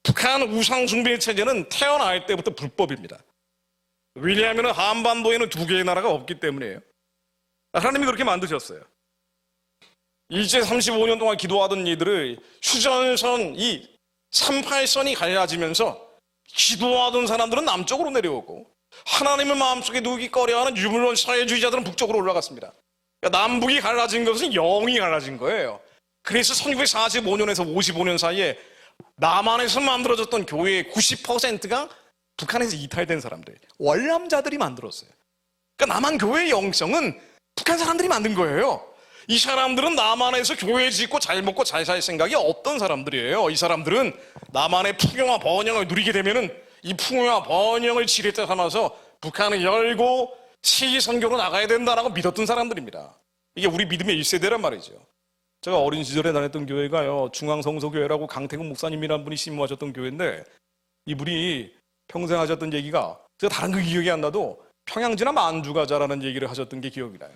북한 우상숭배 체제는 태어날 때부터 불법입니다. 왜냐하면 한반도에는 두 개의 나라가 없기 때문이에요. 하나님이 그렇게 만드셨어요. 일제 35년 동안 기도하던 이들을 휴전선, 이 38선이 갈라지면서 기도하던 사람들은 남쪽으로 내려오고 하나님을 마음속에 두기 꺼려하는 유물론 사회주의자들은 북쪽으로 올라갔습니다. 그러니까 남북이 갈라진 것은 영이 갈라진 거예요. 그래서 1945년에서 55년 사이에 남한에서 만들어졌던 교회의 90%가 북한에서 이탈된 사람들, 월남자들이 만들었어요. 그러니까 남한 교회의 영성은 북한 사람들이 만든 거예요. 이 사람들은 남한에서 교회 짓고 잘 먹고 잘 살 생각이 없던 사람들이에요. 이 사람들은 남한의 풍요와 번영을 누리게 되면은 이 풍요와 번영을 지렛대 삼아서 북한을 열고 시선교로 나가야 된다라고 믿었던 사람들입니다. 이게 우리 믿음의 1세대란 말이죠. 제가 어린 시절에 다녔던 교회가요, 중앙성서교회라고 강태근 목사님이라는 분이 심무하셨던 교회인데, 이분이 평생 하셨던 얘기가, 제가 다른 거 기억이 안 나도 평양지나 만주 가자라는 얘기를 하셨던 게 기억이 나요.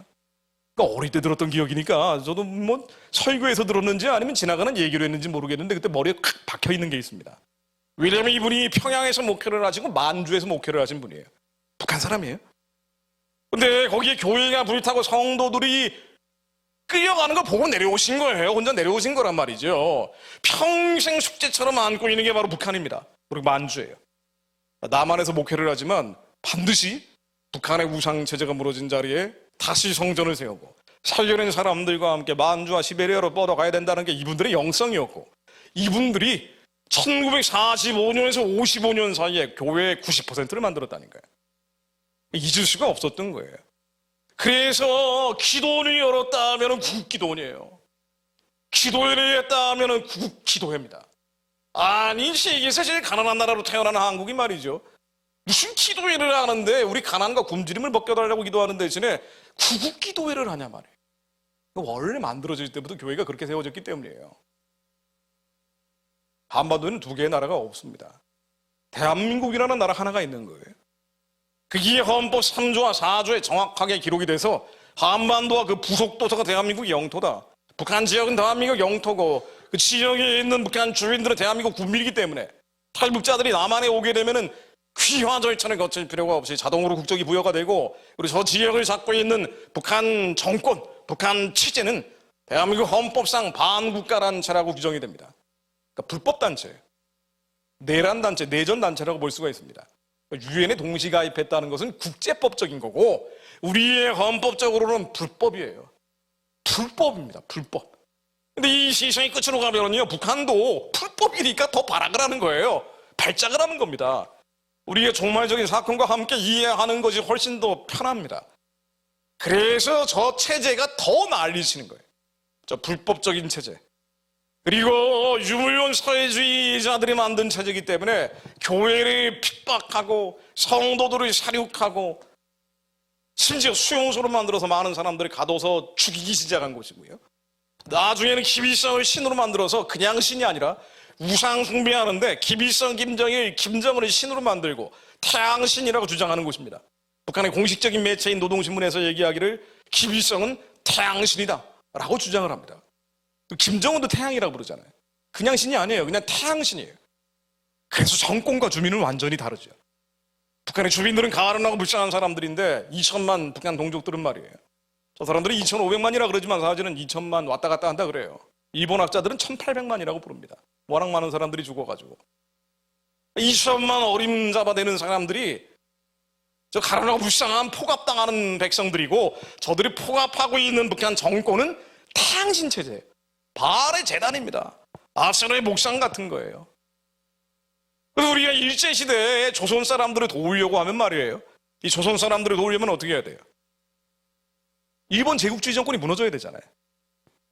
그러니까 어릴 때 들었던 기억이니까 저도 뭐 설교에서 들었는지 아니면 지나가는 얘기로 했는지 모르겠는데 그때 머리에 칵 박혀 있는 게 있습니다. 왜냐하면 이분이 평양에서 목회를 하시고 만주에서 목회를 하신 분이에요. 북한 사람이에요. 근데 거기에 교회가 불타고 성도들이 끌려가는 걸 보고 내려오신 거예요. 혼자 내려오신 거란 말이죠. 평생 숙제처럼 안고 있는 게 바로 북한입니다. 그리고 만주예요. 남한에서 목회를 하지만 반드시 북한의 우상 체제가 무너진 자리에 다시 성전을 세우고 살려낸 사람들과 함께 만주와 시베리아로 뻗어가야 된다는 게 이분들의 영성이었고, 이분들이 1945년에서 55년 사이에 교회의 90%를 만들었다는 거예요. 잊을 수가 없었던 거예요. 그래서 기도원을 열었다 하면 국기도원이에요. 기도회를 했다 하면 국기도회입니다. 아니, 세계에서 제일 가난한 나라로 태어난 한국이 말이죠, 무슨 기도회를 하는데 우리 가난과 굶주림을 벗겨달라고 기도하는 대신에 구국기도회를 하냐 말이에요. 원래 만들어질 때부터 교회가 그렇게 세워졌기 때문이에요. 한반도에는 두 개의 나라가 없습니다. 대한민국이라는 나라 하나가 있는 거예요. 그게 헌법 3조와 4조에 정확하게 기록이 돼서 한반도와 그 부속도서가 대한민국 영토다. 북한 지역은 대한민국 영토고 그 지역에 있는 북한 주민들은 대한민국 국민이기 때문에 탈북자들이 남한에 오게 되면은 귀화 절차를 거칠 필요가 없이 자동으로 국적이 부여가 되고, 그리고 저 지역을 잡고 있는 북한 정권, 북한 체제는 대한민국 헌법상 반국가단체라고 규정이 됩니다. 그러니까 불법단체, 내란단체, 내전단체라고 볼 수가 있습니다. 유엔에 동시 가입했다는 것은 국제법적인 거고 우리의 헌법적으로는 불법이에요. 불법입니다. 불법. 근데 이 시선이 끝으로 가면요, 북한도 불법이니까 더 발악을 하는 거예요. 발작을 하는 겁니다. 우리의 종말적인 사건과 함께 이해하는 것이 훨씬 더 편합니다. 그래서 저 체제가 더 난리치는 거예요. 저 불법적인 체제. 그리고 유물론 사회주의자들이 만든 체제이기 때문에 교회를 핍박하고 성도들을 사륙하고 심지어 수용소로 만들어서 많은 사람들을 가둬서 죽이기 시작한 곳이고요. 나중에는 김일성을 신으로 만들어서 그냥 신이 아니라 우상 숭배하는데 김일성, 김정일, 김정은을 신으로 만들고 태양신이라고 주장하는 곳입니다. 북한의 공식적인 매체인 노동신문에서 얘기하기를 김일성은 태양신이다 라고 주장을 합니다. 김정은도 태양이라고 부르잖아요. 그냥 신이 아니에요. 그냥 태양신이에요. 그래서 정권과 주민은 완전히 다르죠. 북한의 주민들은 가난하고 불쌍한 사람들인데 2천만 북한 동족들은 말이에요, 저 사람들이 2,500만이라 그러지만 사실은 2천만 왔다 갔다 한다 그래요. 일본 학자들은 1,800만이라고 부릅니다. 워낙 많은 사람들이 죽어가지고 2천만 어림잡아 되는 사람들이 저 가난하고 불쌍한 포갑당하는 백성들이고, 저들이 포갑하고 있는 북한 정권은 태양신 체제예요. 발의 재단입니다. 아세노의 목상 같은 거예요. 그래서 우리가 일제시대에 조선 사람들을 도우려고 하면 말이에요, 이 조선 사람들을 도우려면 어떻게 해야 돼요? 일본 제국주의 정권이 무너져야 되잖아요.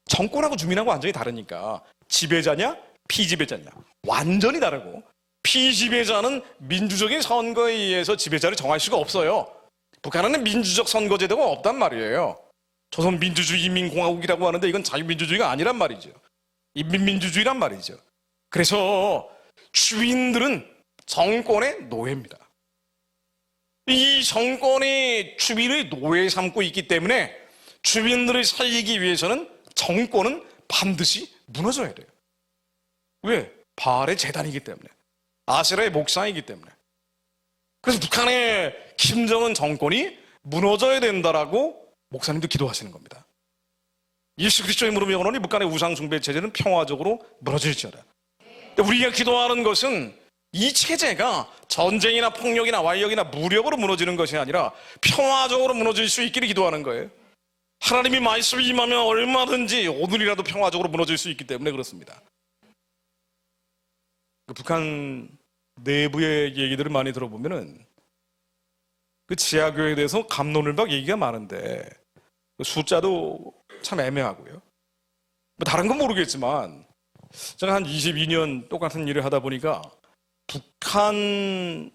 정권하고 주민하고 완전히 다르니까 지배자냐 피지배자냐 완전히 다르고, 피지배자는 민주적인 선거에 의해서 지배자를 정할 수가 없어요. 북한은 민주적 선거제도가 없단 말이에요. 조선민주주의인민공화국이라고 하는데 이건 자유민주주의가 아니란 말이죠. 인민민주주의란 말이죠. 그래서 주민들은 정권의 노예입니다. 이 정권이 주민을 노예 삼고 있기 때문에 주민들을 살리기 위해서는 정권은 반드시 무너져야 돼요. 왜? 바알의 재단이기 때문에, 아세라의 목상이기 때문에. 그래서 북한의 김정은 정권이 무너져야 된다라고 목사님도 기도하시는 겁니다. 예수 그리스도의 무릎 영원히 북한의 우상 숭배 체제는 평화적으로 무너질지어다. 우리가 기도하는 것은 이 체제가 전쟁이나 폭력이나 완력이나 무력으로 무너지는 것이 아니라 평화적으로 무너질 수 있기를 기도하는 거예요. 하나님이 말씀이 임하면 얼마든지 오늘이라도 평화적으로 무너질 수 있기 때문에 그렇습니다. 북한 내부의 얘기들을 많이 들어보면은 그 지하교회에 대해서 갑론을박 얘기가 많은데 숫자도 참 애매하고요. 뭐 다른 건 모르겠지만 제가 한 22년 똑같은 일을 하다 보니까 북한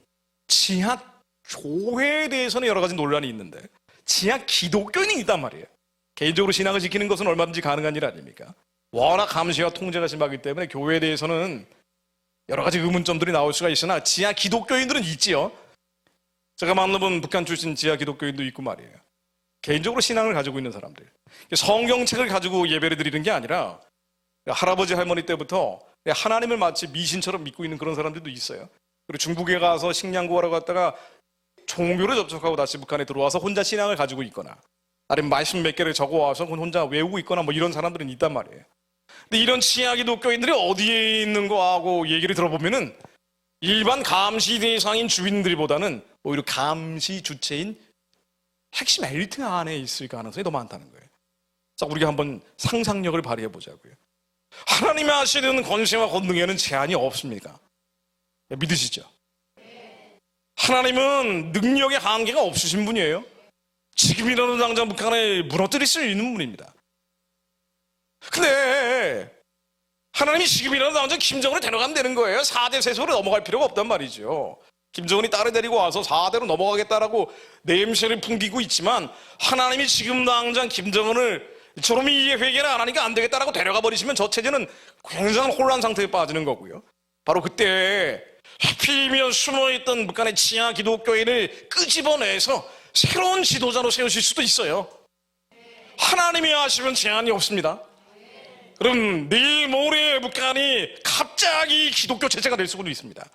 지하 교회에 대해서는 여러 가지 논란이 있는데 지하 기독교인이 있단 말이에요. 개인적으로 신앙을 지키는 것은 얼마든지 가능한 일 아닙니까? 워낙 감시와 통제가 심하기 때문에 교회에 대해서는 여러 가지 의문점들이 나올 수가 있으나 지하 기독교인들은 있지요. 제가 만나본 북한 출신 지하 기독교인도 있고 말이에요. 개인적으로 신앙을 가지고 있는 사람들, 성경책을 가지고 예배를 드리는 게 아니라 할아버지 할머니 때부터 하나님을 마치 미신처럼 믿고 있는 그런 사람들도 있어요. 그리고 중국에 가서 식량 구하러 갔다가 종교를 접촉하고 다시 북한에 들어와서 혼자 신앙을 가지고 있거나 아니면 말씀 몇 개를 적어와서 혼자 외우고 있거나 뭐 이런 사람들은 있단 말이에요. 근데 이런 지하 기독교인들이 어디에 있는 거하고 얘기를 들어보면은 일반 감시 대상인 주민들보다는 오히려 감시 주체인 핵심 엘리트 안에 있을 가능성이 더 많다는 거예요. 자, 우리가 한번 상상력을 발휘해 보자고요. 하나님이 하시는 권세와 권능에는 제한이 없습니까? 믿으시죠? 하나님은 능력의 한계가 없으신 분이에요. 지금이라도 당장 북한을 무너뜨릴 수 있는 분입니다. 근데 하나님이 지금이라도 당장 김정은을 데려가면 되는 거예요. 4대 세소로 넘어갈 필요가 없단 말이죠. 김정은이 딸을 데리고 와서 4대로 넘어가겠다라고 냄새를 풍기고 있지만 하나님이 지금 당장 김정은을 저놈이 회개를 안 하니까 안 되겠다라고 데려가 버리시면 저 체제는 굉장한 혼란 상태에 빠지는 거고요. 바로 그때 하필이면 숨어있던 북한의 지하 기독교인을 끄집어내서 새로운 지도자로 세우실 수도 있어요. 하나님이 하시면 제한이 없습니다. 그럼 내일 모레 북한이 갑자기 기독교 체제가 될 수도 있습니다.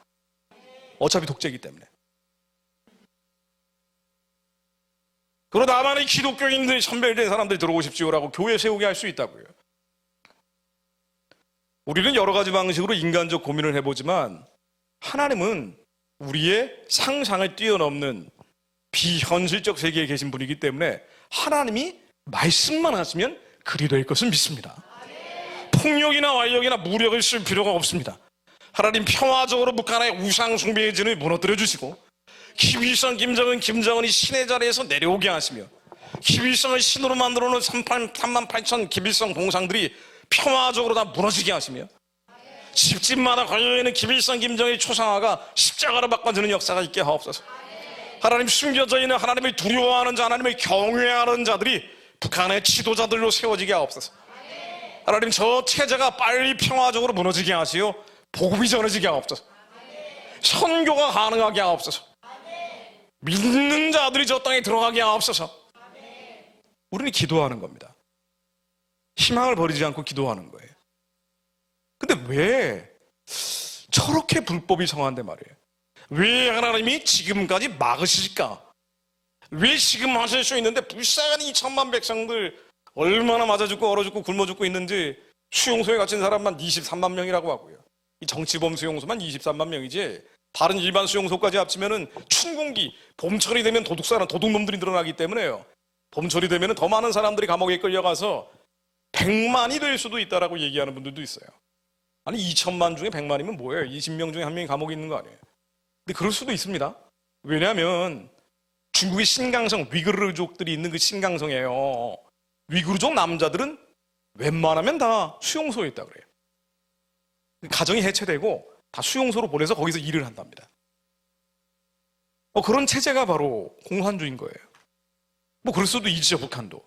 어차피 독재이기 때문에. 그러다 남한의 기독교인들 선별된 사람들 들어오십시오라고 교회 세우게 할 수 있다고요. 우리는 여러 가지 방식으로 인간적 고민을 해보지만 하나님은 우리의 상상을 뛰어넘는 비현실적 세계에 계신 분이기 때문에 하나님이 말씀만 하시면 그리 될 것을 믿습니다. 폭력이나 완력이나 무력을 쓸 필요가 없습니다. 하나님 평화적으로 북한의 우상 숭배의 진을 무너뜨려 주시고 김일성, 김정은이 신의 자리에서 내려오게 하시며 김일성을 신으로 만들어 놓은 3만 8천 김일성 동상들이 평화적으로 다 무너지게 하시며 집집마다 걸려있는 김일성, 김정은의 초상화가 십자가로 바꿔주는 역사가 있게 하옵소서. 하나님 숨겨져 있는 하나님을 두려워하는 자, 하나님을 경외하는 자들이 북한의 지도자들로 세워지게 하옵소서. 하나님 저 체제가 빨리 평화적으로 무너지게 하시오. 복음이 전해지게 하옵소서. 선교가 가능하게 하옵소서. 믿는 자들이 저 땅에 들어가게 하옵소서. 우리는 기도하는 겁니다. 희망을 버리지 않고 기도하는 거예요. 근데 왜 저렇게 불법이 성한데 말이에요? 왜 하나님이 지금까지 막으실까? 왜 지금 하실 수 있는데 불쌍한 2천만 백성들 얼마나 맞아 죽고 얼어 죽고 굶어 죽고 있는지 수용소에 갇힌 사람만 23만 명이라고 하고요. 이 정치범 수용소만 23만 명이지 다른 일반 수용소까지 합치면은 춘궁기 봄철이 되면 도둑놈들이 늘어나기 때문에요. 봄철이 되면 더 많은 사람들이 감옥에 끌려가서 100만이 될 수도 있다라고 얘기하는 분들도 있어요. 아니 2천만 중에 100만이면 뭐예요? 20명 중에 한 명이 감옥에 있는 거 아니에요? 근데 그럴 수도 있습니다. 왜냐하면 중국의 신강성 위구르족들이 있는 그 신강성이에요. 위구르족 남자들은 웬만하면 다 수용소에 있다 그래요. 가정이 해체되고 다 수용소로 보내서 거기서 일을 한답니다. 그런 체제가 바로 공산주의인 거예요. 뭐 그럴 수도 있죠. 북한도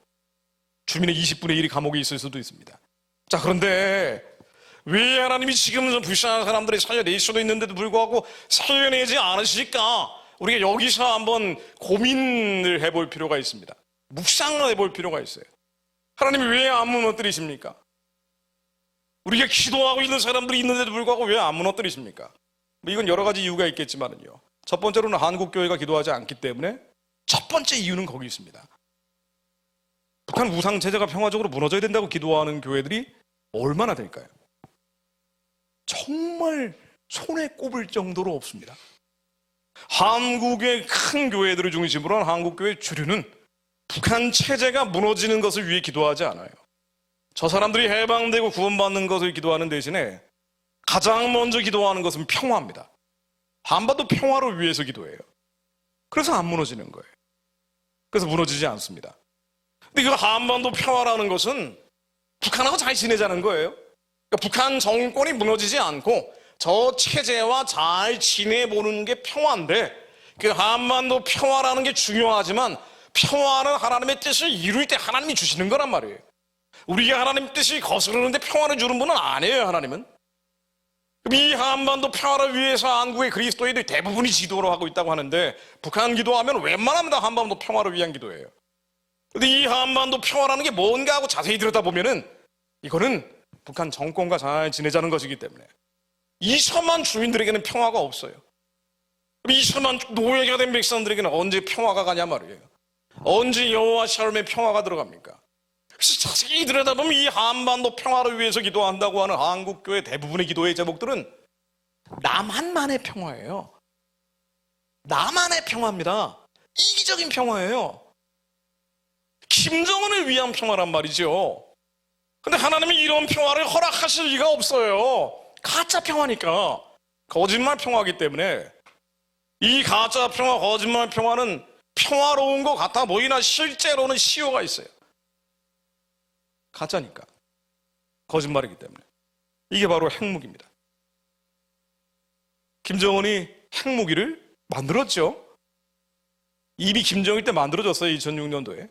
주민의 20분의 1이 감옥에 있을 수도 있습니다. 자, 그런데 왜 하나님이 지금 불쌍한 사람들이 살려낼 수도 있는데도 불구하고 살려내지 않으실까? 우리가 여기서 한번 고민을 해볼 필요가 있습니다. 묵상을 해볼 필요가 있어요. 하나님이 왜 안 무너뜨리십니까? 우리가 기도하고 있는 사람들이 있는데도 불구하고 왜 안 무너뜨리십니까? 뭐 이건 여러 가지 이유가 있겠지만은요. 첫 번째로는 한국교회가 기도하지 않기 때문에 첫 번째 이유는 거기 있습니다. 북한 우상체제가 평화적으로 무너져야 된다고 기도하는 교회들이 얼마나 될까요? 정말 손에 꼽을 정도로 없습니다. 한국의 큰 교회들을 중심으로 한 한국교회 주류는 북한 체제가 무너지는 것을 위해 기도하지 않아요. 저 사람들이 해방되고 구원받는 것을 기도하는 대신에 가장 먼저 기도하는 것은 평화입니다. 한반도 평화를 위해서 기도해요. 그래서 안 무너지는 거예요. 그래서 무너지지 않습니다. 근데 그 한반도 평화라는 것은 북한하고 잘 지내자는 거예요. 그러니까 북한 정권이 무너지지 않고 저 체제와 잘 지내보는 게 평화인데, 그 한반도 평화라는 게 중요하지만 평화는 하나님의 뜻을 이룰 때 하나님이 주시는 거란 말이에요. 우리가 하나님 뜻이 거스르는데 평화를 주는 분은 아니에요, 하나님은. 이 한반도 평화를 위해서 한국의 그리스도인들이 대부분이 기도를 하고 있다고 하는데, 북한 기도하면 웬만하면 다 한반도 평화를 위한 기도예요. 근데 이 한반도 평화라는 게 뭔가 하고 자세히 들여다보면은 이거는 북한 정권과 잘 지내자는 것이기 때문에 2천만 주민들에게는 평화가 없어요. 2천만 노예가 된 백성들에게는 언제 평화가 가냐 말이에요. 언제 여호와 샬롬의 평화가 들어갑니까? 그래서 자세히 들여다보면 이 한반도 평화를 위해서 기도한다고 하는 한국교회 대부분의 기도의 제목들은 남한만의 평화예요. 남한의 평화입니다. 이기적인 평화예요. 김정은을 위한 평화란 말이죠. 근데 하나님이 이런 평화를 허락하실 리가 없어요. 가짜 평화니까. 거짓말 평화이기 때문에 이 가짜 평화, 거짓말 평화는 평화로운 것 같아 보이나 실제로는 시효가 있어요. 가짜니까. 거짓말이기 때문에. 이게 바로 핵무기입니다. 김정은이 핵무기를 만들었죠. 이미 김정일 때 만들어졌어요. 2006년도에.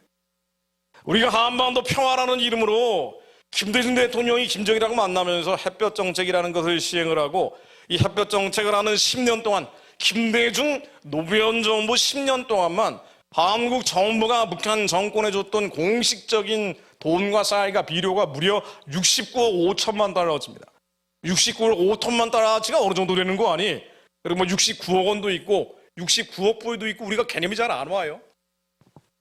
우리가 한반도 평화라는 이름으로 김대중 대통령이 김정일하고 만나면서 햇볕 정책이라는 것을 시행을 하고, 이 햇볕 정책을 하는 10년 동안 김대중 노무현 정부 10년 동안만 한국 정부가 북한 정권에 줬던 공식적인 돈과 쌀과 비료가 무려 69억 5천만 달러입니다. 69억 5천만 달러치가 어느 정도 되는 거 아니? 그리고 뭐 69억 원도 있고 69억 불도 있고 우리가 개념이 잘 안 와요.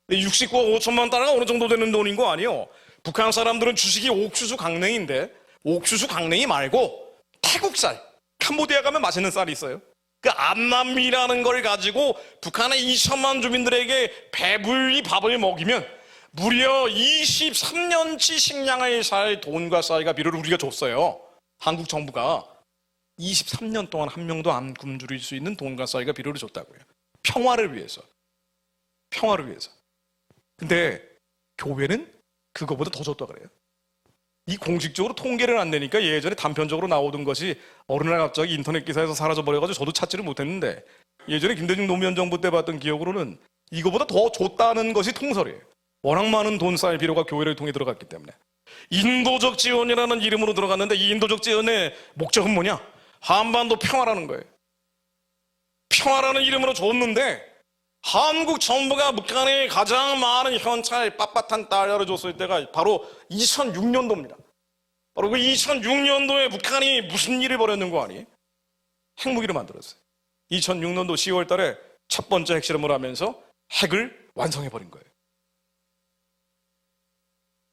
69억 5천만 달러가 어느 정도 되는 돈인 거 아니에요? 북한 사람들은 주식이 옥수수 강냉이인데 옥수수 강냉이 말고 태국쌀, 캄보디아 가면 맛있는 쌀이 있어요. 그 안남미라는 걸 가지고 북한의 2천만 주민들에게 배불리 밥을 먹이면 무려 23년치 식량을 살 돈과 쌀과 비료를 우리가 줬어요. 한국 정부가 23년 동안 한 명도 안 굶주릴 수 있는 돈과 쌀과 비료를 줬다고요. 평화를 위해서. 평화를 위해서. 근데 교회는 그거보다 더 줬다 그래요. 이 공식적으로 통계를 안 내니까 예전에 단편적으로 나오던 것이 어느 날 갑자기 인터넷 기사에서 사라져버려가지고 저도 찾지를 못했는데, 예전에 김대중 노무현 정부 때 봤던 기억으로는 이거보다 더 줬다는 것이 통설이에요. 워낙 많은 돈, 쌀, 비료가 교회를 통해 들어갔기 때문에. 인도적 지원이라는 이름으로 들어갔는데 이 인도적 지원의 목적은 뭐냐? 한반도 평화라는 거예요. 평화라는 이름으로 줬는데 한국 정부가 북한에 가장 많은 현찰 빳빳한 달러를 줬을 때가 바로 2006년도입니다. 바로 그 2006년도에 북한이 무슨 일을 벌였는 거 아니? 핵무기를 만들었어요. 2006년도 10월 달에 첫 번째 핵실험을 하면서 핵을 완성해버린 거예요.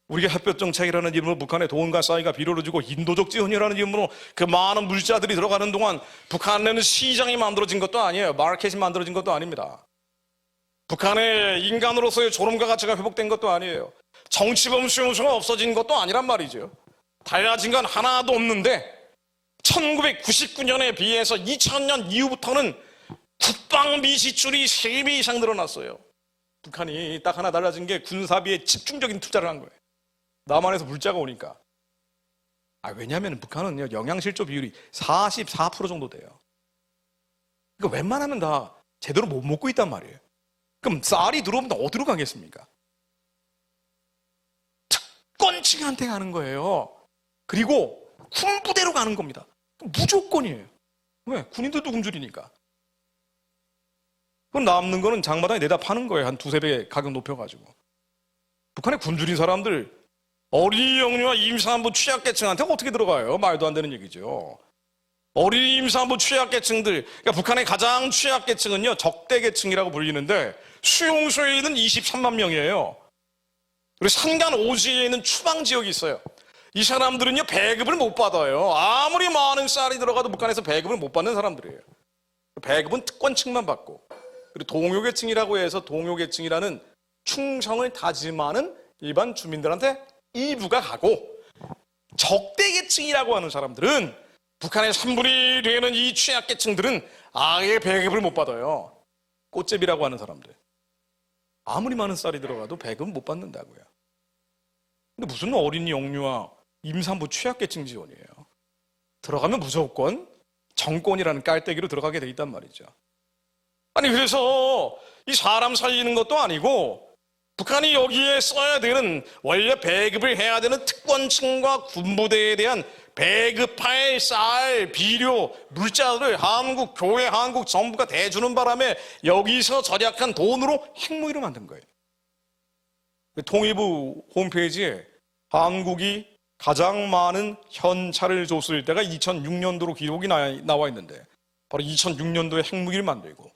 우리가 햇볕 정책이라는 이름으로 북한에 돈과 쌀과 비료를 주고 인도적 지원이라는 이름으로 그 많은 물자들이 들어가는 동안 북한에는 시장이 만들어진 것도 아니에요. 마켓이 만들어진 것도 아닙니다. 북한의 인간으로서의 존엄과 가치가 회복된 것도 아니에요. 정치범 수용소가 없어진 것도 아니란 말이죠. 달라진 건 하나도 없는데 1999년에 비해서 2000년 이후부터는 국방비 지출이 3배 이상 늘어났어요. 북한이 딱 하나 달라진 게 군사비에 집중적인 투자를 한 거예요. 남한에서 물자가 오니까. 왜냐하면 북한은 영양실조 비율이 44% 정도 돼요. 그러니까 웬만하면 다 제대로 못 먹고 있단 말이에요. 그럼 쌀이 들어오면 어디로 가겠습니까? 특권층한테 가는 거예요. 그리고 군부대로 가는 겁니다. 무조건이에요. 왜? 군인들도 굶주리니까. 그럼 남는 거는 장마당에 내다 파는 거예요. 한 두세 배 가격 높여가지고. 북한에 굶주린 사람들 어린이 영유아 임산부 취약계층한테 어떻게 들어가요? 말도 안 되는 얘기죠. 어린이 임산부 취약계층들, 그러니까 북한의 가장 취약계층은요 적대계층이라고 불리는데 수용소에 있는 23만 명이에요. 그리고 산간 오지에 있는 추방지역이 있어요. 이 사람들은요 배급을 못 받아요. 아무리 많은 쌀이 들어가도 북한에서 배급을 못 받는 사람들이에요. 배급은 특권층만 받고, 그리고 동요계층이라고 해서 동요계층이라는 충성을 다짐하는 일반 주민들한테 일부가 가고, 적대계층이라고 하는 사람들은 북한의 3분의 1 되는 이 취약계층들은 아예 배급을 못 받아요. 꽃제비라고 하는 사람들. 아무리 많은 쌀이 들어가도 배급은 못 받는다고요. 근데 무슨 어린이 영유아 임산부 취약계층 지원이에요. 들어가면 무조건 정권이라는 깔때기로 들어가게 돼 있단 말이죠. 아니 그래서 이 사람 살리는 것도 아니고 북한이 여기에 써야 되는, 원래 배급을 해야 되는 특권층과 군부대에 대한 배급할 쌀, 비료, 물자를 한국 교회, 한국 정부가 대주는 바람에 여기서 절약한 돈으로 핵무기를 만든 거예요. 통일부 홈페이지에 한국이 가장 많은 현찰을 줬을 때가 2006년도로 기록이 나와 있는데, 바로 2006년도에 핵무기를 만들고,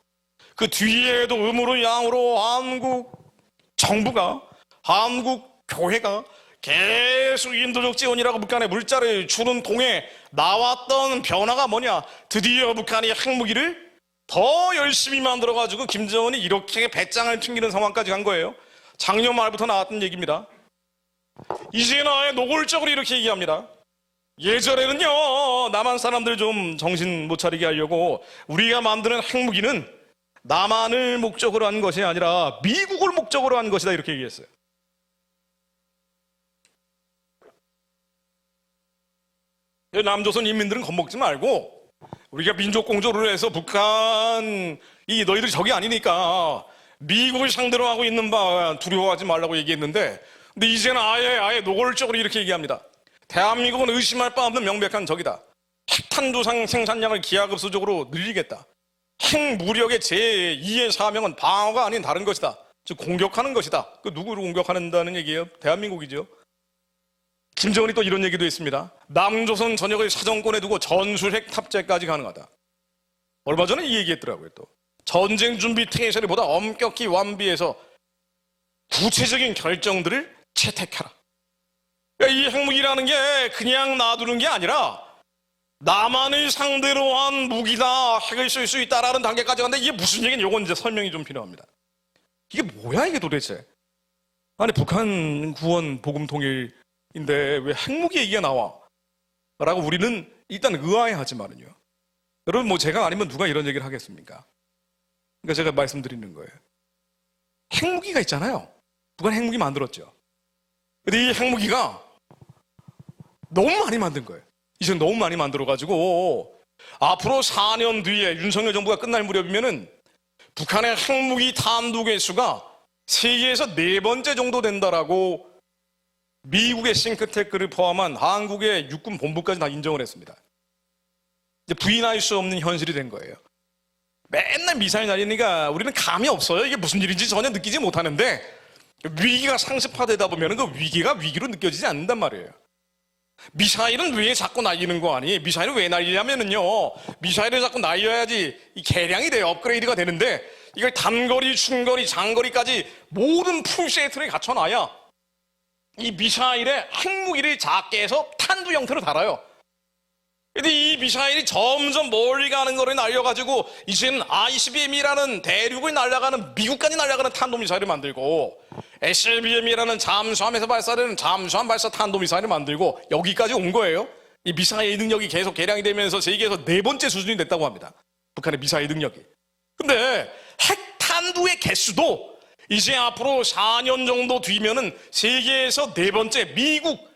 그 뒤에도 음으로 양으로 한국 정부가, 한국 교회가 계속 인도적 지원이라고 북한에 물자를 주는 통에 나왔던 변화가 뭐냐? 드디어 북한이 핵무기를 더 열심히 만들어가지고 김정은이 이렇게 배짱을 튕기는 상황까지 간 거예요. 작년 말부터 나왔던 얘기입니다. 이제는 아예 노골적으로 이렇게 얘기합니다. 예전에는요 남한 사람들 좀 정신 못 차리게 하려고 우리가 만드는 핵무기는 남한을 목적으로 한 것이 아니라 미국을 목적으로 한 것이다, 이렇게 얘기했어요. 남조선 인민들은 겁먹지 말고 우리가 민족공조를 해서 북한이 너희들이 적이 아니니까 미국을 상대로 하고 있는 바 두려워하지 말라고 얘기했는데, 근데 이제는 아예 노골적으로 이렇게 얘기합니다. 대한민국은 의심할 바 없는 명백한 적이다. 핵탄두상 생산량을 기하급수적으로 늘리겠다. 핵무력의 제2의 사명은 방어가 아닌 다른 것이다. 즉 공격하는 것이다. 그 누구를 공격한다는 얘기예요? 대한민국이죠. 김정은이 또 이런 얘기도 했습니다. 남조선 전역을 사정권에 두고 전술핵 탑재까지 가능하다. 얼마 전에 이 얘기했더라고요. 또 전쟁 준비 태세를 보다 엄격히 완비해서 구체적인 결정들을 채택하라. 그러니까 이 핵무기라는 게 그냥 놔두는 게 아니라 남한을 상대로 한 무기다, 핵을 쓸 수 있다라는 단계까지 갔는데, 이게 무슨 얘기냐? 이건 이제 설명이 좀 필요합니다. 이게 뭐야 이게 도대체? 아니 북한 구원 복음 통일인데 왜 핵무기 얘기가 나와? 라고 우리는 일단 의아해하지만은요. 여러분 뭐 제가 아니면 누가 이런 얘기를 하겠습니까? 그러니까 제가 말씀드리는 거예요. 핵무기가 있잖아요. 북한 핵무기 만들었죠. 근데 이 핵무기가 너무 많이 만든 거예요. 이제 너무 많이 만들어가지고 앞으로 4년 뒤에 윤석열 정부가 끝날 무렵이면은 북한의 핵무기 탄두 개수가 세계에서 4번째 정도 된다라고 미국의 싱크탱크를 포함한 한국의 육군 본부까지 다 인정을 했습니다. 이제 부인할 수 없는 현실이 된 거예요. 맨날 미사일 날리니까 우리는 감이 없어요. 이게 무슨 일인지 전혀 느끼지 못하는데 위기가 상습화되다 보면 그 위기가 위기로 느껴지지 않는단 말이에요. 미사일은 왜 자꾸 날리는 거 아니? 미사일을 왜 날리냐면은요, 미사일을 자꾸 날려야지 이 개량이 돼요. 업그레이드가 되는데, 이걸 단거리, 중거리, 장거리까지 모든 풀세트를 갖춰놔야 이 미사일에 핵무기를 작게 해서 탄두 형태로 달아요. 근데 이 미사일이 점점 멀리 가는 거를 날려가지고 이제는 ICBM이라는 대륙을 날아가는, 미국까지 날아가는 탄도미사일을 만들고, SLBM이라는 잠수함에서 발사되는 잠수함 발사 탄도미사일을 만들고 여기까지 온 거예요. 이 미사일 능력이 계속 개량이 되면서 세계에서 4번째 수준이 됐다고 합니다. 북한의 미사일 능력이. 근데 핵탄두의 개수도 이제 앞으로 4년 정도 뒤면은 세계에서 4번째, 미국,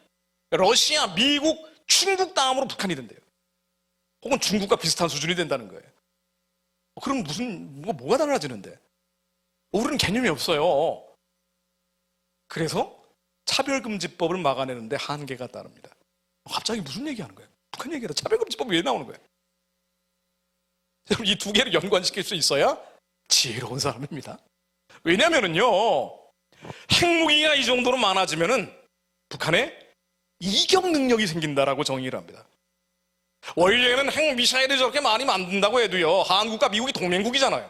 러시아, 미국, 중국 다음으로 북한이 된대요. 혹은 중국과 비슷한 수준이 된다는 거예요. 그럼 뭐가 달라지는데? 우리는 개념이 없어요. 그래서 차별금지법을 막아내는데 한계가 따릅니다. 갑자기 무슨 얘기하는 거예요? 북한 얘기라 차별금지법이 왜 나오는 거예요? 이 두 개를 연관시킬 수 있어야 지혜로운 사람입니다. 왜냐면은요, 핵무기가 이 정도로 많아지면은 북한에 이격 능력이 생긴다라고 정의를 합니다. 원래는 핵미사일을 저렇게 많이 만든다고 해도요, 한국과 미국이 동맹국이잖아요.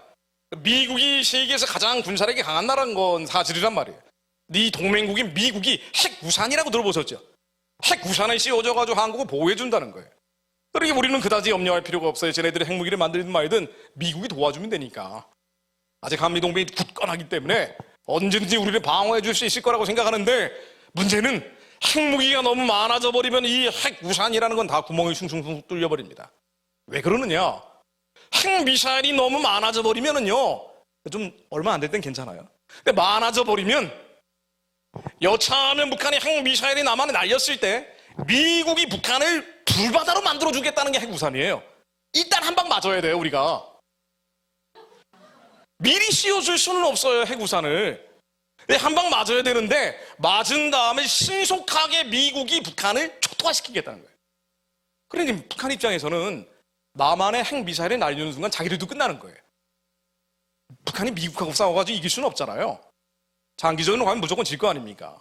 미국이 세계에서 가장 군사력이 강한 나라인 건 사실이란 말이에요. 이 동맹국인 미국이 핵우산이라고 들어보셨죠? 핵우산에 씌워져가지고 한국을 보호해준다는 거예요. 그러니까 우리는 그다지 염려할 필요가 없어요. 쟤네들이 핵무기를 만들든 말든 미국이 도와주면 되니까. 아직 한미동맹이 굳건하기 때문에 언제든지 우리를 방어해줄 수 있을 거라고 생각하는데, 문제는 핵무기가 너무 많아져 버리면 이 핵우산이라는 건 다 구멍이 숭숭숭 뚫려버립니다. 왜 그러느냐? 핵미사일이 너무 많아져 버리면은요, 좀 얼마 안 될 땐 괜찮아요. 근데 많아져 버리면, 여차하면 북한이 핵미사일이 남한에 날렸을 때 미국이 북한을 불바다로 만들어주겠다는 게 핵우산이에요. 일단 한 방 맞아야 돼요, 우리가. 미리 씌워줄 수는 없어요, 핵우산을. 한 방 맞아야 되는데, 맞은 다음에 신속하게 미국이 북한을 초토화시키겠다는 거예요. 그러니 북한 입장에서는 남한의 핵미사일을 날리는 순간 자기들도 끝나는 거예요. 북한이 미국하고 싸워가지고 이길 수는 없잖아요. 장기전으로 가면 무조건 질 거 아닙니까?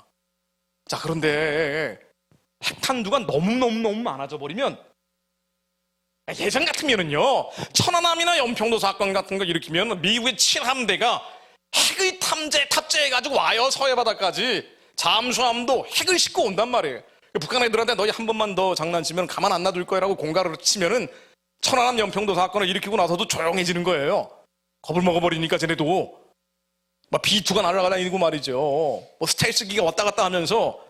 자, 그런데 핵탄두가 너무 많아져 버리면, 예전 같으면은요, 천안함이나 연평도 사건 같은 거 일으키면 미국의 7함대가 핵을 탑재해가지고 와요, 서해 바다까지. 잠수함도 핵을 싣고 온단 말이에요. 북한 애들한테 너희 한 번만 더 장난치면 가만 안 놔둘 거라고 공갈을 치면은 천안함 연평도 사건을 일으키고 나서도 조용해지는 거예요. 겁을 먹어버리니까 쟤네도 막 B2가 날아다니고 말이죠. 뭐 스텔스기가 왔다 갔다 하면서,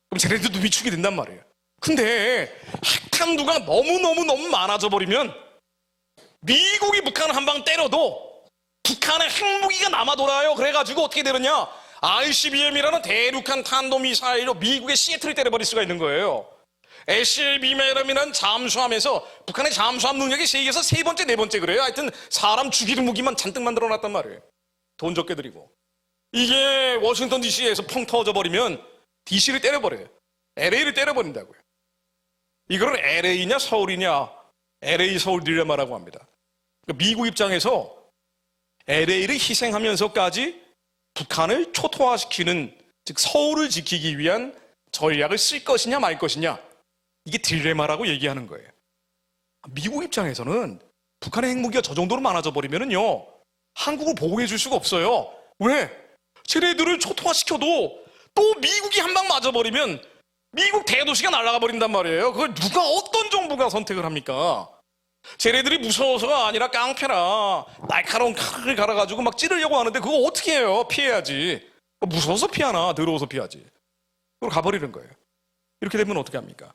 그럼 쟤네들도 위축이 된단 말이에요. 근데 핵탄두가 너무 많아져 버리면 미국이 북한을 한 방 때려도 북한의 핵무기가 남아 돌아요. 그래가지고 어떻게 되느냐? ICBM이라는 대륙간 탄도미사일로 미국의 시애틀을 때려버릴 수가 있는 거예요. SLBM이라는 잠수함에서 북한의 잠수함 능력이 세계에서 세 번째, 네 번째 그래요. 하여튼 사람 죽이는 무기만 잔뜩 만들어놨단 말이에요. 돈 적게 들이고. 이게 워싱턴 DC에서 펑 터져 버리면 DC를 때려버려요. LA를 때려버린다고요. 이거를 LA냐 서울이냐, LA 서울 딜레마라고 합니다. 미국 입장에서 LA를 희생하면서까지 북한을 초토화시키는, 즉 서울을 지키기 위한 전략을 쓸 것이냐 말 것이냐, 이게 딜레마라고 얘기하는 거예요. 미국 입장에서는 북한의 핵무기가 저 정도로 많아져 버리면은요, 한국을 보호해 줄 수가 없어요. 왜? 쟤네들을 초토화시켜도 또 미국이 한 방 맞아버리면 미국 대도시가 날아가 버린단 말이에요. 그걸 누가, 어떤 정부가 선택을 합니까? 쟤네들이 무서워서가 아니라 깡패나 날카로운 칼을 갈아가지고 막 찌르려고 하는데 그거 어떻게 해요? 피해야지. 무서워서 피하나 더러워서 피하지. 그걸 가버리는 거예요. 이렇게 되면 어떻게 합니까?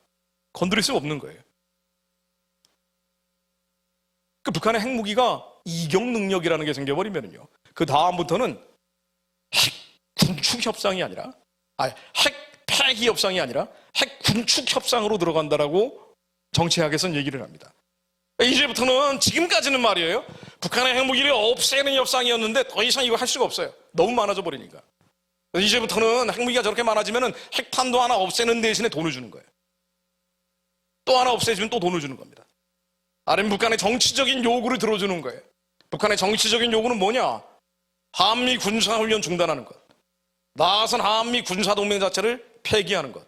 건드릴 수 없는 거예요. 그 북한의 핵무기가 이격 능력이라는 게 생겨버리면요, 그 다음부터는 핵 군축 협상이 아니라, 핵 폐기 협상이 아니라 핵 군축 협상으로 들어간다라고 정치학에서는 얘기를 합니다. 이제부터는, 지금까지는 말이에요, 북한의 핵무기를 없애는 협상이었는데 더 이상 이거 할 수가 없어요. 너무 많아져 버리니까. 이제부터는 핵무기가 저렇게 많아지면 핵탄도 하나 없애는 대신에 돈을 주는 거예요. 또 하나 없애주면 또 돈을 주는 겁니다. 아니면 북한의 정치적인 요구를 들어주는 거예요. 북한의 정치적인 요구는 뭐냐? 한미 군사훈련 중단하는 것, 나아선 한미 군사동맹 자체를 폐기하는 것,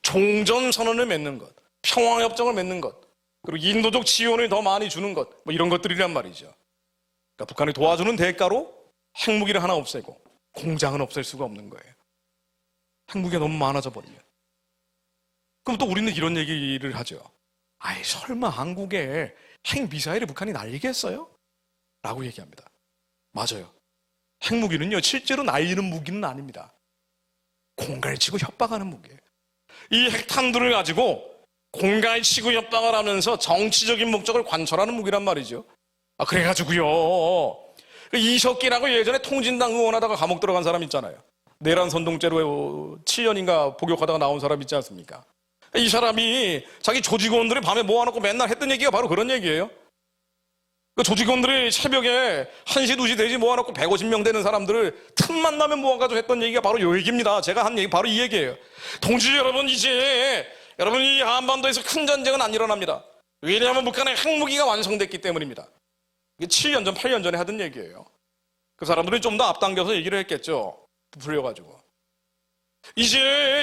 종전선언을 맺는 것, 평화협정을 맺는 것, 그리고 인도적 지원을 더 많이 주는 것, 뭐 이런 것들이란 말이죠. 그러니까 북한이 도와주는 대가로 핵무기를 하나 없애고 공장은 없앨 수가 없는 거예요. 핵무기가 너무 많아져 버리면. 그럼 또 우리는 이런 얘기를 하죠. 아이, 설마 한국에 핵미사일을 북한이 날리겠어요? 라고 얘기합니다. 맞아요. 핵무기는요, 실제로 날리는 무기는 아닙니다. 공갈 치고 협박하는 무기예요. 이 핵탄두를 가지고 공갈 치고 협박을 하면서 정치적인 목적을 관철하는 무기란 말이죠. 그래가지고요, 이석기라고 예전에 통진당 의원하다가 감옥 들어간 사람 있잖아요. 내란 선동죄로 7년인가 복역하다가 나온 사람 있지 않습니까? 이 사람이 자기 조직원들이 밤에 모아놓고 맨날 했던 얘기가 바로 그런 얘기예요. 그 조직원들이 새벽에 1시, 2시 되지 모아놓고 150명 되는 사람들을 틈만 나면 모아가지고 했던 얘기가 바로 이 얘기입니다. 제가 한 얘기 바로 이 얘기예요. 동지 여러분, 이제 여러분, 이 한반도에서 큰 전쟁은 안 일어납니다. 왜냐하면 북한의 핵무기가 완성됐기 때문입니다. 이게 7년 전, 8년 전에 하던 얘기예요. 그 사람들이 좀 더 앞당겨서 얘기를 했겠죠. 부풀려가지고. 이제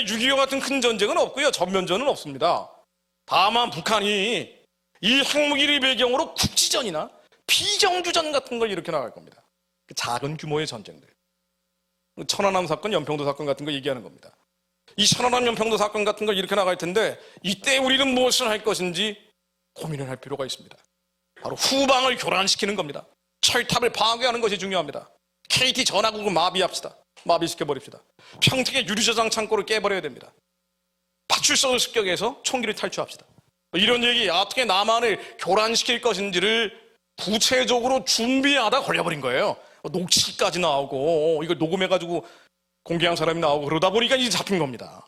6.25 같은 큰 전쟁은 없고요. 전면전은 없습니다. 다만 북한이 이 핵무기를 배경으로 국지전이나 비정주전 같은 걸 일으켜 나갈 겁니다. 작은 규모의 전쟁들. 천안함 사건, 연평도 사건 같은 거 얘기하는 겁니다. 이 천안함, 연평도 사건 같은 걸 일으켜 나갈 텐데 이때 우리는 무엇을 할 것인지 고민을 할 필요가 있습니다. 바로 후방을 교란시키는 겁니다. 철탑을 파괴하는 것이 중요합니다. KT 전화국을 마비합시다. 마비시켜버립시다. 평택의 유리저장 창고를 깨버려야 됩니다. 파출소를 습격해서 총기를 탈취합시다. 이런 얘기, 어떻게 남한을 교란시킬 것인지를 구체적으로 준비하다 걸려버린 거예요. 녹취까지 나오고 이걸 녹음해가지고 공개한 사람이 나오고 그러다 보니까 이제 잡힌 겁니다.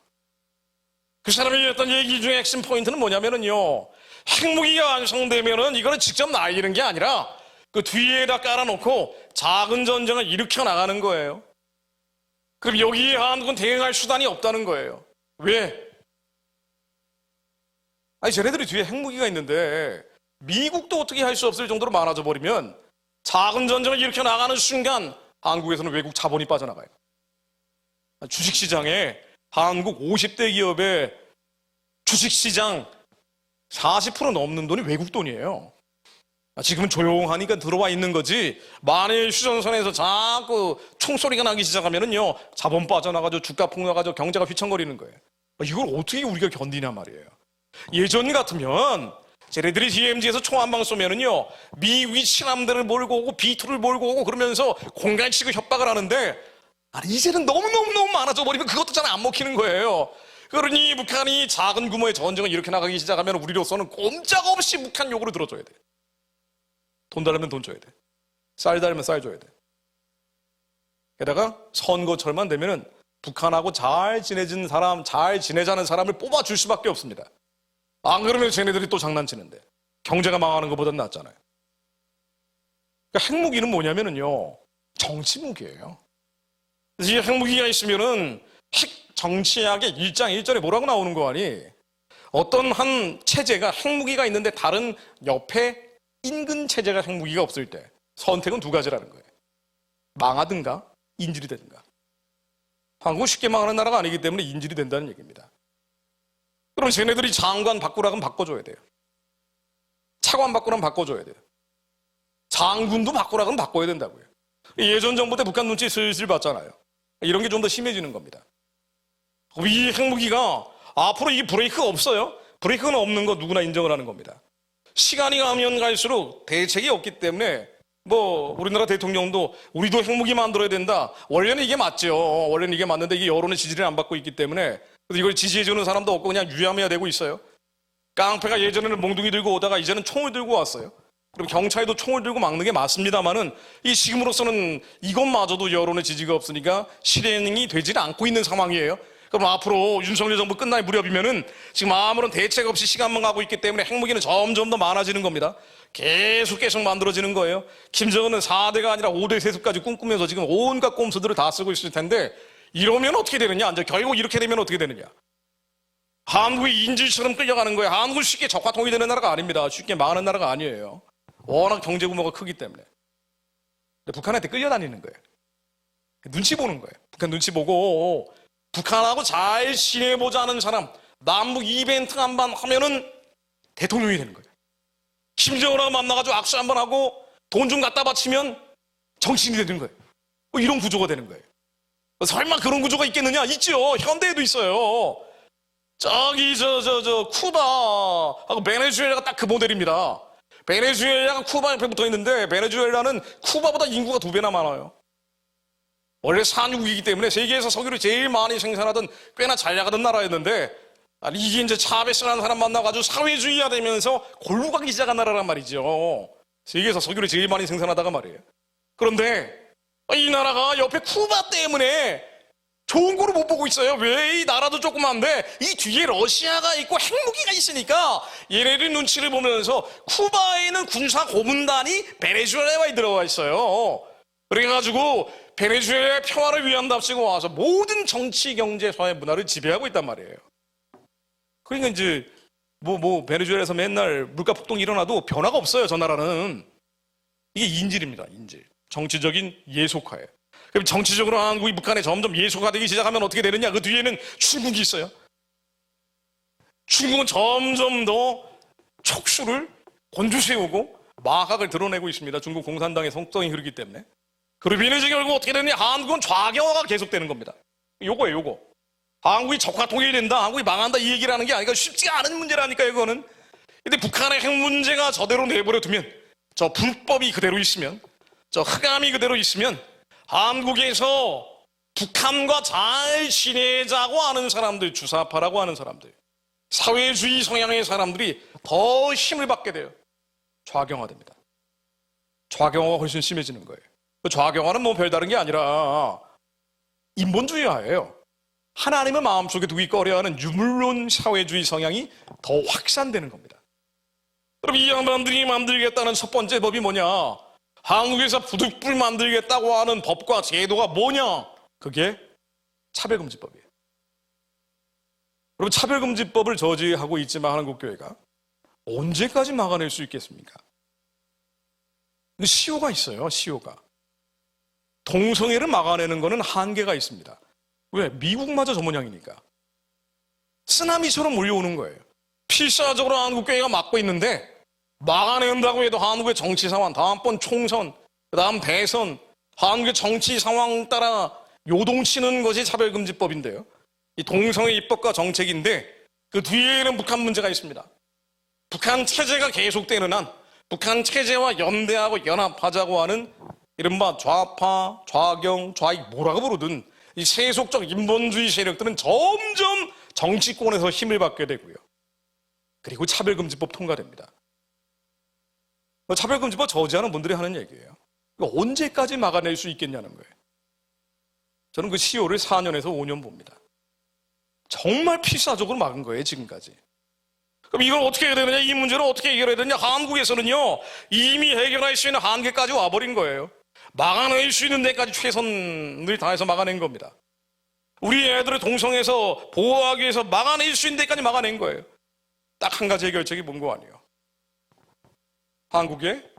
그 사람이 했던 얘기 중에 핵심 포인트는 뭐냐면은요, 핵무기가 완성되면은 이거는 직접 날리는 게 아니라 그 뒤에다 깔아놓고 작은 전쟁을 일으켜 나가는 거예요. 그럼 여기에 한국은 대응할 수단이 없다는 거예요. 왜? 아니, 쟤네들이 뒤에 핵무기가 있는데 미국도 어떻게 할 수 없을 정도로 많아져 버리면 작은 전쟁을 일으켜 나가는 순간 한국에서는 외국 자본이 빠져나가요. 주식시장에 한국 50대 기업의 주식시장 40% 넘는 돈이 외국 돈이에요. 지금은 조용하니까 들어와 있는 거지, 만일 휴전선에서 자꾸 총소리가 나기 시작하면은요, 자본 빠져나가지고 주가 폭락하죠. 경제가 휘청거리는 거예요. 이걸 어떻게 우리가 견디냐 말이에요. 예전 같으면 쟤네들이 DMZ에서 총 한 방 쏘면은요, 미국이 신함대를 몰고 오고 B2를 몰고 오고 그러면서 공갈치고 협박을 하는데, 아니 이제는 너무 많아져 버리면 그것도 잘 안 먹히는 거예요. 그러니 북한이 작은 규모의 전쟁을 일으켜 나가기 시작하면 우리로서는 꼼짝없이 북한 욕으로 들어줘야 돼. 돈 달라면 돈 줘야 돼. 쌀 달면 쌀 줘야 돼. 게다가 선거철만 되면은 북한하고 잘 지내진 사람, 잘 지내자는 사람을 뽑아줄 수밖에 없습니다. 안 그러면 쟤네들이 또 장난치는데 경제가 망하는 것보단 낫잖아요. 그러니까 핵무기는 뭐냐면은요, 정치무기예요. 그래서 이 핵무기가 있으면은 핵 정치학의 일장일전에 뭐라고 나오는 거 아니? 어떤 한 체제가 핵무기가 있는데 다른 옆에 인근 체제가 핵무기가 없을 때 선택은 두 가지라는 거예요. 망하든가 인질이 되든가. 한국은 쉽게 망하는 나라가 아니기 때문에 인질이 된다는 얘기입니다. 그럼 쟤네들이 장관 바꾸라면 바꿔줘야 돼요. 차관 바꾸라면 바꿔줘야 돼요. 장군도 바꾸라면 바꿔야 된다고요. 예전 정부 때 북한 눈치 슬슬 봤잖아요. 이런 게 좀 더 심해지는 겁니다. 이 핵무기가 앞으로 이 브레이크가 없어요. 브레이크는 없는 거 누구나 인정을 하는 겁니다. 시간이 가면 갈수록 대책이 없기 때문에 우리나라 대통령도 우리도 핵무기 만들어야 된다. 원래는 이게 맞죠. 원래는 이게 맞는데 이게 여론의 지지를 안 받고 있기 때문에 이걸 지지해주는 사람도 없고 그냥 유야무야 되고 있어요. 깡패가 예전에는 몽둥이 들고 오다가 이제는 총을 들고 왔어요. 그럼 경찰도 총을 들고 막는 게 맞습니다만은 이 지금으로서는 이것마저도 여론의 지지가 없으니까 실행이 되지 않고 있는 상황이에요. 그럼 앞으로 윤석열 정부 끝날 무렵이면은 지금 아무런 대책 없이 시간만 가고 있기 때문에 핵무기는 점점 더 많아지는 겁니다. 계속 만들어지는 거예요. 김정은은 4대가 아니라 5대 세습까지 꿈꾸면서 지금 온갖 꼼수들을 다 쓰고 있을 텐데 이러면 어떻게 되느냐? 이제 결국 이렇게 되면 어떻게 되느냐? 한국이 인질처럼 끌려가는 거예요. 한국은 쉽게 적화통이 되는 나라가 아닙니다. 쉽게 망하는 나라가 아니에요. 워낙 경제 규모가 크기 때문에. 근데 북한한테 끌려다니는 거예요. 눈치 보는 거예요. 북한 눈치 보고 북한하고 잘 지내보자는 사람, 남북 이벤트 한번 하면은 대통령이 되는 거예요. 김정은하고 만나가지고 악수 한번 하고 돈 좀 갖다 바치면 정치인이 되는 거예요. 이런 구조가 되는 거예요. 설마 그런 구조가 있겠느냐? 있죠. 현대에도 있어요. 저기 쿠바하고 베네수엘라가 딱 그 모델입니다. 베네수엘라가 쿠바 옆에 붙어 있는데 베네수엘라는 쿠바보다 인구가 2배나 많아요. 원래 산유국이기 때문에 세계에서 석유를 제일 많이 생산하던 꽤나 잘 나가던 나라였는데 이게 이제 차베스라는 사람 만나가지고 사회주의화 되면서 골로 가기 시작한 나라란 말이죠. 세계에서 석유를 제일 많이 생산하다가 말이에요. 그런데 이 나라가 옆에 쿠바 때문에 좋은 거를 못 보고 있어요. 왜? 이 나라도 조그만데 이 뒤에 러시아가 있고 핵무기가 있으니까 얘네들 눈치를 보면서 쿠바에는 군사 고문단이 베네수엘라에 들어와 있어요. 그래가지고 베네수엘라의 평화를 위한답시고 와서 모든 정치, 경제, 사회, 문화를 지배하고 있단 말이에요. 그러니까 이제 베네수엘라에서 맨날 물가 폭동이 일어나도 변화가 없어요. 저 나라는. 이게 인질입니다. 인질. 정치적인 예속화예요. 그럼 정치적으로 한국이 북한에 점점 예소가 되기 시작하면 어떻게 되느냐? 그 뒤에는 중국이 있어요. 중국은 점점 더 촉수를 곤두세우고 마각을 드러내고 있습니다. 중국 공산당의 성성이 흐르기 때문에. 그로 인해서 결국 어떻게 되느냐? 한국은 좌경화가 계속되는 겁니다. 요거예요, 요거. 한국이 적화통일이 된다, 한국이 망한다 이 얘기를 하는 게 아니라 쉽지가 않은 문제라니까요, 이거는. 근데 북한의 핵 문제가 저대로 내버려 두면, 저 불법이 그대로 있으면, 저 흑암이 그대로 있으면 한국에서 북한과 잘 지내자고 하는 사람들, 주사파라고 하는 사람들, 사회주의 성향의 사람들이 더 힘을 받게 돼요. 좌경화됩니다. 좌경화가 훨씬 심해지는 거예요. 그 좌경화는 뭐 별다른 게 아니라 인본주의화예요. 하나님을 마음속에 두기 꺼려하는 유물론 사회주의 성향이 더 확산되는 겁니다. 그럼 이 양반들이 만들겠다는 첫 번째 법이 뭐냐? 한국에서 부득불 만들겠다고 하는 법과 제도가 뭐냐? 그게 차별금지법이에요. 여러분, 차별금지법을 저지하고 있지만 한국교회가 언제까지 막아낼 수 있겠습니까? 근데 시효가 있어요, 시효가. 동성애를 막아내는 것은 한계가 있습니다. 왜? 미국마저 저 모양이니까. 쓰나미처럼 몰려오는 거예요. 필사적으로 한국교회가 막고 있는데 막아낸다고 해도 한국의 정치 상황, 다음번 총선, 그 다음 대선, 한국의 정치 상황 따라 요동치는 것이 차별금지법인데요. 이 동성애 입법과 정책인데 그 뒤에는 북한 문제가 있습니다. 북한 체제가 계속되는 한 북한 체제와 연대하고 연합하자고 하는 이른바 좌파, 좌경, 좌익 뭐라고 부르든 이 세속적 인본주의 세력들은 점점 정치권에서 힘을 받게 되고요. 그리고 차별금지법 통과됩니다. 차별금지법 저지하는 분들이 하는 얘기예요. 언제까지 막아낼 수 있겠냐는 거예요. 저는 그 시효를 4년에서 5년 봅니다. 정말 필사적으로 막은 거예요, 지금까지. 그럼 이걸 어떻게 해야 되느냐? 이 문제를 어떻게 해결해야 되느냐? 한국에서는요, 이미 해결할 수 있는 한계까지 와버린 거예요. 막아낼 수 있는 데까지 최선을 다해서 막아낸 겁니다. 우리 애들을 동성애에서 보호하기 위해서 막아낼 수 있는 데까지 막아낸 거예요. 딱 한 가지 해결책이 뭔 거 아니에요. 한국의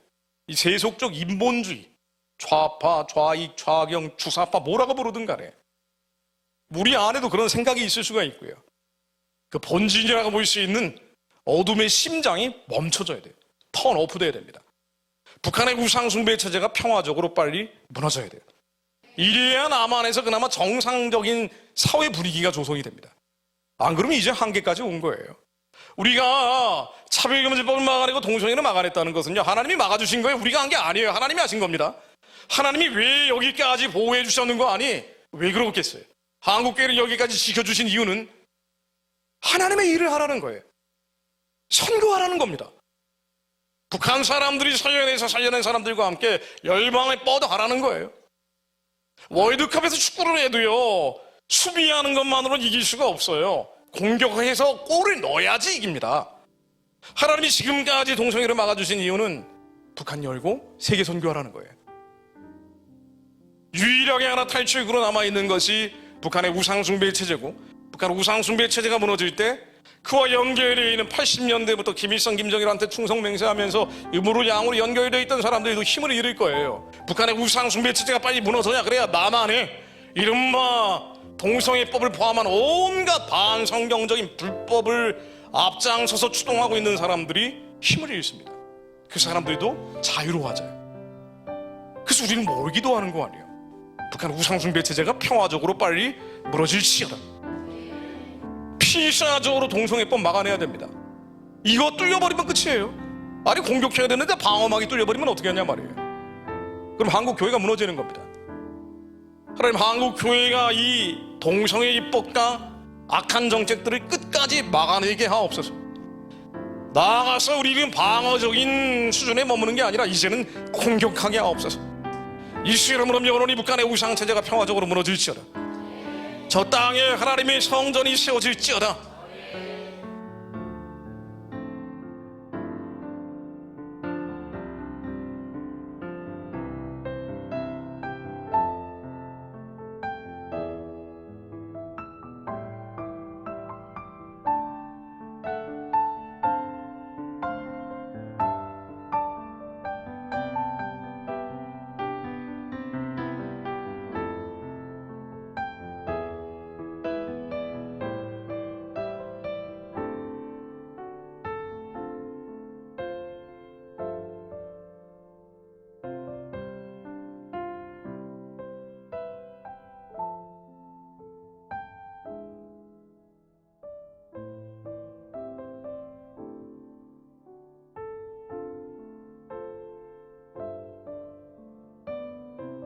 이 세속적 인본주의, 좌파, 좌익, 좌경, 주사파 뭐라고 부르든 간에 우리 안에도 그런 생각이 있을 수가 있고요. 그 본질이라고 볼 수 있는 어둠의 심장이 멈춰져야 돼요. 턴 오프 돼야 됩니다. 북한의 우상숭배 체제가 평화적으로 빨리 무너져야 돼요. 이래야 남한에서 그나마 정상적인 사회 분위기가 조성이 됩니다. 안 그러면 이제 한계까지 온 거예요. 우리가 차별금지법을 막아내고 동성애를 막아냈다는 것은요, 하나님이 막아주신 거예요. 우리가 한 게 아니에요. 하나님이 하신 겁니다. 하나님이 왜 여기까지 보호해 주셨는 거 아니? 왜 그러겠어요? 한국교회를 여기까지 지켜주신 이유는 하나님의 일을 하라는 거예요. 선교하라는 겁니다. 북한 사람들이 살려내서 살려낸 사람들과 함께 열방에 뻗어가라는 거예요. 월드컵에서 축구를 해도요, 수비하는 것만으로는 이길 수가 없어요. 공격해서 골을 넣어야지 이깁니다. 하나님이 지금까지 동성애를 막아주신 이유는 북한 열고 세계 선교하라는 거예요. 유일하게 하나 탈출구로 남아있는 것이 북한의 우상숭배 체제고, 북한 우상숭배 체제가 무너질 때 그와 연결되어 있는 80년대부터 김일성, 김정일한테 충성맹세하면서 음으로 양으로 연결되어 있던 사람들도 힘을 잃을 거예요. 북한의 우상숭배 체제가 빨리 무너져야, 그래야 남한에 이른바 동성애법을 포함한 온갖 반성경적인 불법을 앞장서서 추동하고 있는 사람들이 힘을 잃습니다. 그 사람들도 자유로워져요. 그래서 우리는 뭘 기도하는 거 아니에요? 북한 우상숭배 체제가 평화적으로 빨리 무너질지어다. 필사적으로 동성애법 막아내야 됩니다. 이거 뚫려버리면 끝이에요. 아니, 공격해야 되는데 방어막이 뚫려버리면 어떻게 하냐 말이에요. 그럼 한국 교회가 무너지는 겁니다. 하나님, 한국 교회가 이 동성애 입법과 악한 정책들을 끝까지 막아내게 하옵소서. 나아가서 우리는 방어적인 수준에 머무는 게 아니라 이제는 공격하게 하옵소서. 예수 이름으로 영원히 북한의 우상 체제가 평화적으로 무너질지어다. 저 땅에 하나님의 성전이 세워질지어다.